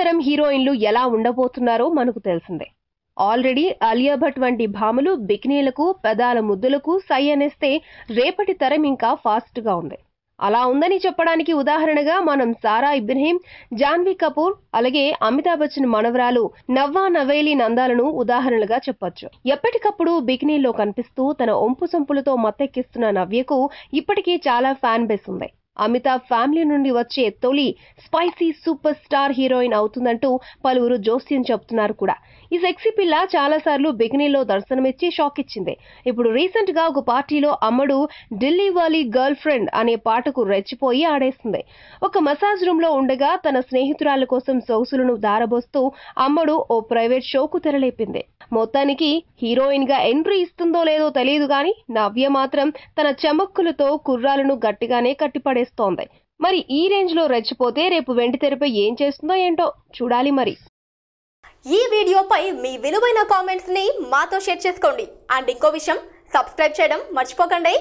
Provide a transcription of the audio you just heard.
తరం హీరోయిన్లు ఎలా ఉండబోతున్నారో మనకు తెలిసిందే. ఆల్రెడీ ఆలియా భట్ వంటి భామలు బికినీలకు పెదాల ముద్దులకు సై అనేస్తే రేపటి తరం ఇంకా ఫాస్ట్ గా ఉంది. అలా ఉందని చెప్పడానికి ఉదాహరణగా మనం సారా ఇబ్రహీం, జాన్వీ కపూర్, అలాగే అమితాబ్ బచ్చన్ మనవరాలు నవ్వా నవేలి నందాలను ఉదాహరణలుగా చెప్పొచ్చు. ఎప్పటికప్పుడు బికినీలో కనిపిస్తూ తన ఒంపు సొంపులతో మత్తెక్కిస్తున్న నవ్యకు ఇప్పటికీ చాలా ఫ్యాన్ బేస్ ఉంది. అమితాబ్ ఫ్యామిలీ నుండి వచ్చే తొలి స్పైసీ సూపర్ స్టార్ హీరోయిన్ అవుతుందంటూ పలువురు జోస్యం చెబుతున్నారు కూడా. ఈ సెక్సీ పిల్ల చాలా సార్లు బికినీలో దర్శనమిచ్చి షాక్ ఇచ్చింది. ఇప్పుడు రీసెంట్ గా ఒక పార్టీలో అమ్మడు ఢిల్లీ వాలీ గర్ల్ ఫ్రెండ్ అనే పాటకు రెచ్చిపోయి ఆడేస్తుంది. ఒక మసాజ్ రూమ్ లో ఉండగా తన స్నేహితురాల కోసం సొగసులను దారబోస్తూ అమ్మడు ఓ ప్రైవేట్ షోకు తెరలేపింది. మొత్తానికి హీరోయిన్ గా ఎంట్రీ ఇస్తుందో లేదో తెలియదు గాని నవ్య మాత్రం తన చమక్కులతో కుర్రాలను గట్టిగానే కట్టిపడేస్తోంది. మరి ఈ రేంజ్ లో రెచ్చిపోతే రేపు వెండితెరపై ఏం చేస్తుందో ఏంటో చూడాలి మరి. ఈ వీడియోపై మీ విలువైన కామెంట్స్ ని మాతో షేర్ చేసుకోండి. అండ్ ఇంకో విషయం, సబ్స్క్రైబ్ చేయడం మర్చిపోకండి.